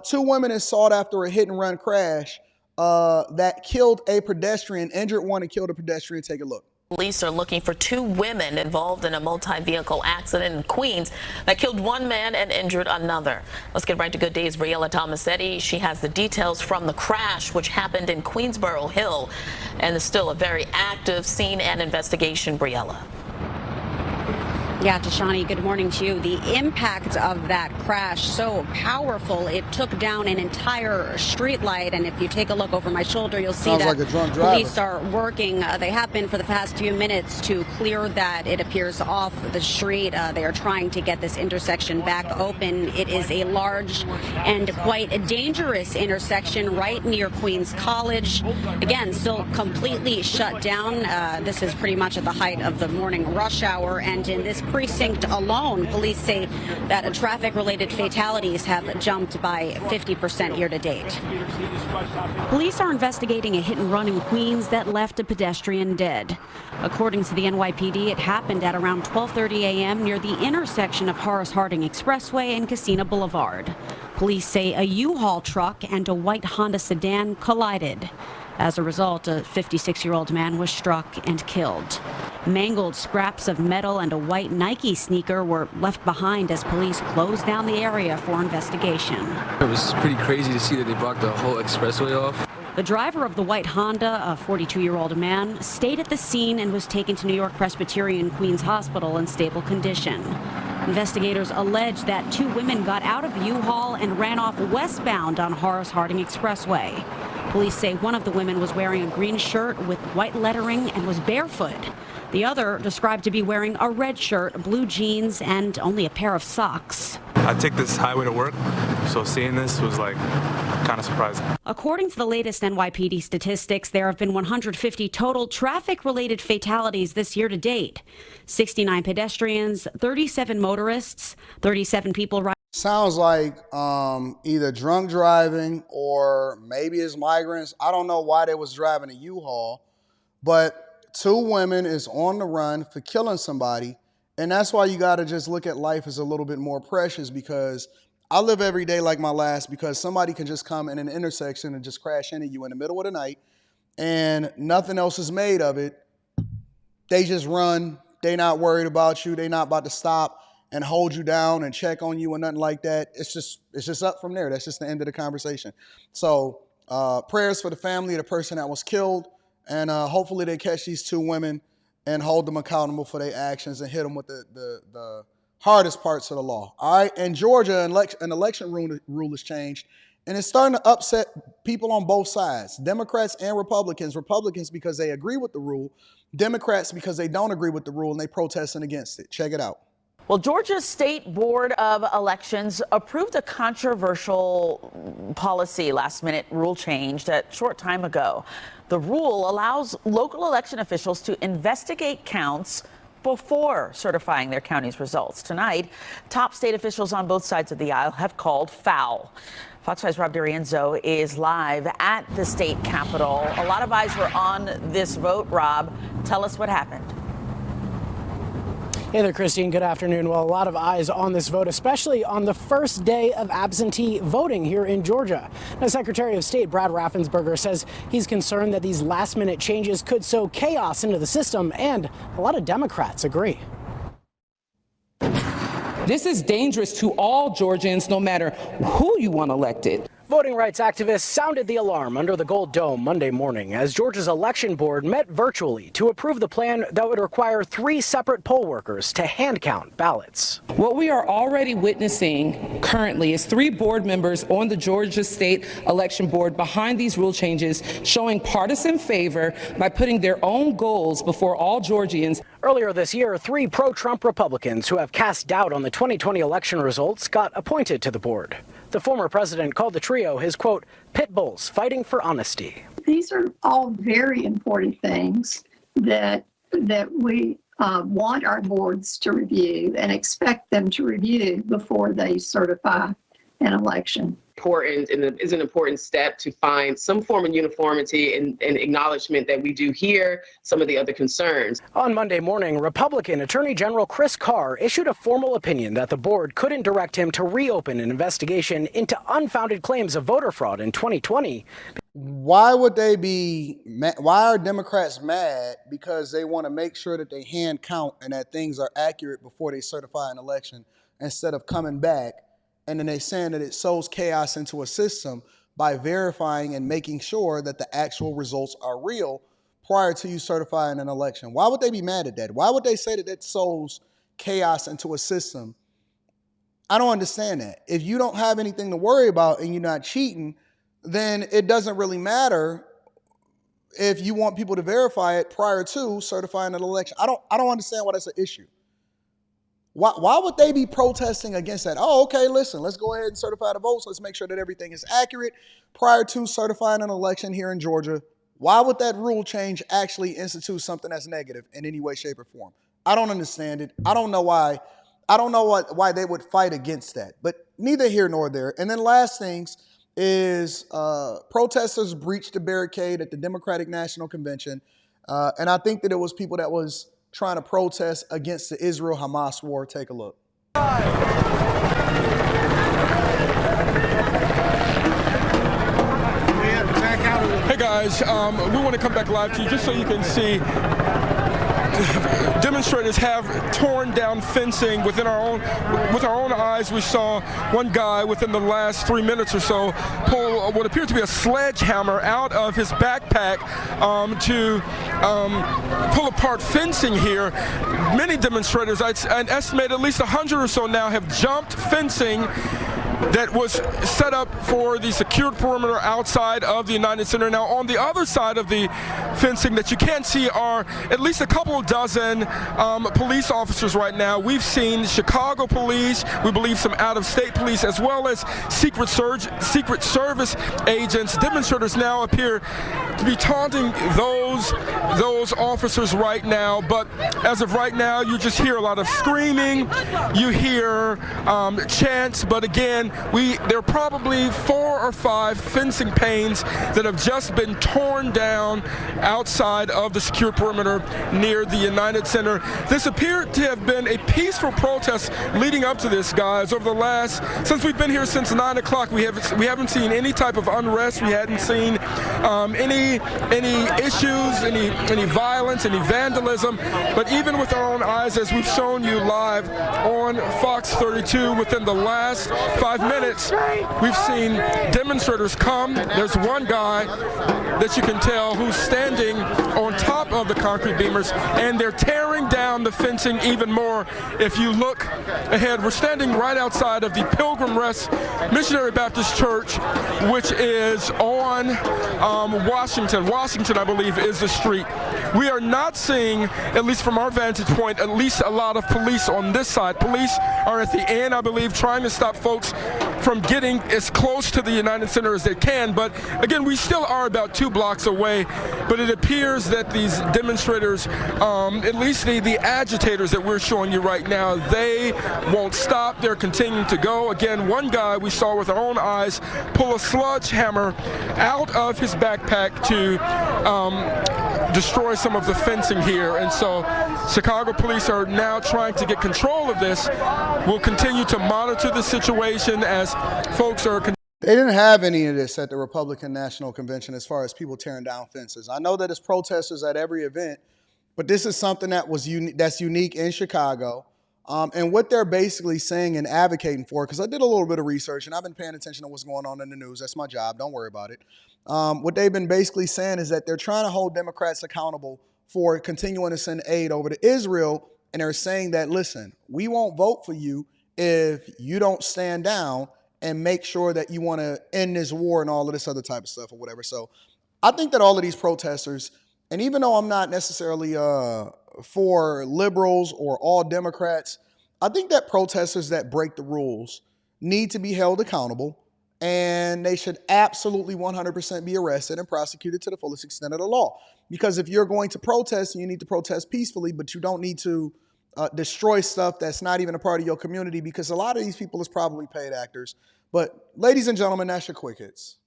Two women is sought after a hit and run crash that killed a pedestrian, injured one and killed a pedestrian. Take a look. Police are looking for two women involved in a multi-vehicle accident in Queens that killed one man and injured another. Let's get right to Good Day's Briella Tomasetti. She has the details from the crash, which happened in Queensboro Hill, and is still a very active scene and investigation. Briella. Yeah, Tashani, good morning to you. The impact of that crash, so powerful, it took down an entire street light. And if you take a look over my shoulder, you'll see that police are working. They have been for the past few minutes to clear that, it appears, off the street. They are trying to get this intersection back open. It is a large and quite dangerous intersection right near Queens College. Again, still completely shut down. This is pretty much at the height of the morning rush hour. And in this precinct alone, police say that traffic-related fatalities have jumped by 50% year to date. Police are investigating a hit-and-run in Queens that left a pedestrian dead. According to the NYPD, it happened at around 12:30 a.m. near the intersection of Horace Harding Expressway and Casino Boulevard. Police say a U-Haul truck and a white Honda sedan collided. As a result, a 56-year-old man was struck and killed. Mangled scraps of metal and a white Nike sneaker were left behind as police closed down the area for investigation. It was pretty crazy to see that they blocked the whole expressway off. The driver of the white Honda, a 42-year-old man, stayed at the scene and was taken to New York Presbyterian Queens Hospital in stable condition. Investigators allege that two women got out of the U-Haul and ran off westbound on Horace Harding Expressway. Police say one of the women was wearing a green shirt with white lettering and was barefoot. The other described to be wearing a red shirt, blue jeans, and only a pair of socks. I take this highway to work, so seeing this was like kind of surprising. According to the latest NYPD statistics, there have been 150 total traffic-related fatalities this year to date. 69 pedestrians, 37 motorists, 37 people riding. Sounds like either drunk driving or maybe it's migrants. I don't know why they was driving a U-Haul, but two women is on the run for killing somebody. And that's why you got to just look at life as a little bit more precious, because I live every day like my last, because somebody can just come in an intersection and just crash into you in the middle of the night and nothing else is made of it. They just run. They not worried about you. They not about to stop and hold you down and check on you or nothing like that. It's just up from there. That's just the end of the conversation. So prayers for the family of the person that was killed, and hopefully they catch these two women and hold them accountable for their actions and hit them with the hardest parts of the law. All right, in Georgia, an election rule has changed, and it's starting to upset people on both sides, Democrats and Republicans. Republicans because they agree with the rule, Democrats because they don't agree with the rule and they protesting against it. Check it out. Well, Georgia's State Board of Elections approved a controversial policy, last-minute rule change a short time ago. The rule allows local election officials to investigate counts before certifying their county's results. Tonight, top state officials on both sides of the aisle have called foul. Fox 5's Rob D'Arienzo is live at the state capitol. A lot of eyes were on this vote. Rob, tell us what happened. Hey there, Christine. Good afternoon. Well, a lot of eyes on this vote, especially on the first day of absentee voting here in Georgia. Now, Secretary of State Brad Raffensperger says he's concerned that these last-minute changes could sow chaos into the system, and a lot of Democrats agree. This is dangerous to all Georgians, no matter who you want elected. Voting rights activists sounded the alarm under the Gold Dome Monday morning as Georgia's election board met virtually to approve the plan that would require 3 separate poll workers to hand count ballots. What we are already witnessing currently is 3 board members on the Georgia State Election Board behind these rule changes, showing partisan favor by putting their own goals before all Georgians. Earlier this year, 3 pro-Trump Republicans who have cast doubt on the 2020 election results got appointed to the board. The former president called the trio his, quote, pit bulls fighting for honesty. These are all very important things that we want our boards to review and expect them to review before they certify an election. Important and is an important step to find some form of uniformity and acknowledgement that we do hear some of the other concerns. On Monday morning, Republican Attorney General Chris Carr issued a formal opinion that the board couldn't direct him to reopen an investigation into unfounded claims of voter fraud in 2020. Why would they be mad? Why are Democrats mad? Because they want to make sure that they hand count and that things are accurate before they certify an election, instead of coming back and then they saying that it sows chaos into a system by verifying and making sure that the actual results are real prior to you certifying an election. Why would they be mad at that? Why would they say that that sows chaos into a system? I don't understand that. If you don't have anything to worry about and you're not cheating, then it doesn't really matter if you want people to verify it prior to certifying an election. I don't understand why that's an issue. Why would they be protesting against that? Oh, okay, listen, let's go ahead and certify the votes. Let's make sure that everything is accurate prior to certifying an election here in Georgia. Why would that rule change actually institute something that's negative in any way, shape, or form? I don't understand it. I don't know why. I don't know why they would fight against that, but neither here nor there. And then last things is protesters breached the barricade at the Democratic National Convention. And I think that it was people that was trying to protest against the Israel-Hamas war. Take a look. Hey guys, we want to come back live to you just so you can see demonstrators have torn down fencing with our own eyes. We saw one guy within the last 3 minutes or so pull what appeared to be a sledgehammer out of his backpack to pull apart fencing here. Many demonstrators, I'd estimate at least 100 or so now, have jumped fencing that was set up for the secured perimeter outside of the United Center. Now, on the other side of the fencing that you can't see are at least a couple dozen police officers right now. We've seen Chicago police, we believe some out-of-state police, as well as Secret Service agents. Demonstrators now appear to be taunting those officers right now, but as of right now, you just hear a lot of screaming, you hear chants, but again, there are probably 4 or 5 fencing panes that have just been torn down outside of the secure perimeter near the United Center. This appeared to have been a peaceful protest leading up to this, guys. Since we've been here since 9 o'clock, we haven't seen any type of unrest. We hadn't seen any issues, any violence, any vandalism. But even with our own eyes, as we've shown you live on Fox 32, within the last 5 minutes, we've seen demonstrators come. There's one guy that you can tell who's standing on top of the concrete beamers, and they're tearing down the fencing even more. If you look ahead, we're standing right outside of the Pilgrim Rest Missionary Baptist Church, which is on Washington. Washington, I believe, is the street. We are not seeing, at least from our vantage point, at least a lot of police on this side. Police are at the end, I believe, trying to stop folks from getting as close to the United Center as they can. But again, we still are about 2 blocks away. But it appears that these demonstrators, at least the agitators that we're showing you right now, they won't stop. They're continuing to go. Again, one guy we saw with our own eyes pull a sledgehammer out of his backpack to destroy some of the fencing here. And so Chicago police are now trying to get control of this. We'll continue to monitor the situation as folks are. They didn't have any of this at the Republican National Convention as far as people tearing down fences. I know that it's protesters at every event, but this is something that's unique in Chicago. And what they're basically saying and advocating for, because I did a little bit of research and I've been paying attention to what's going on in the news. That's my job. Don't worry about it. What they've been basically saying is that they're trying to hold Democrats accountable for continuing to send aid over to Israel. And they're saying that, listen, we won't vote for you if you don't stand down and make sure that you want to end this war and all of this other type of stuff or whatever. So I think that all of these protesters, and even though I'm not necessarily for liberals or all Democrats, I think that protesters that break the rules need to be held accountable, and they should absolutely 100% be arrested and prosecuted to the fullest extent of the law. Because if you're going to protest, you need to protest peacefully, but you don't need to destroy stuff that's not even a part of your community, because a lot of these people is probably paid actors. But ladies and gentlemen, that's your quick hits.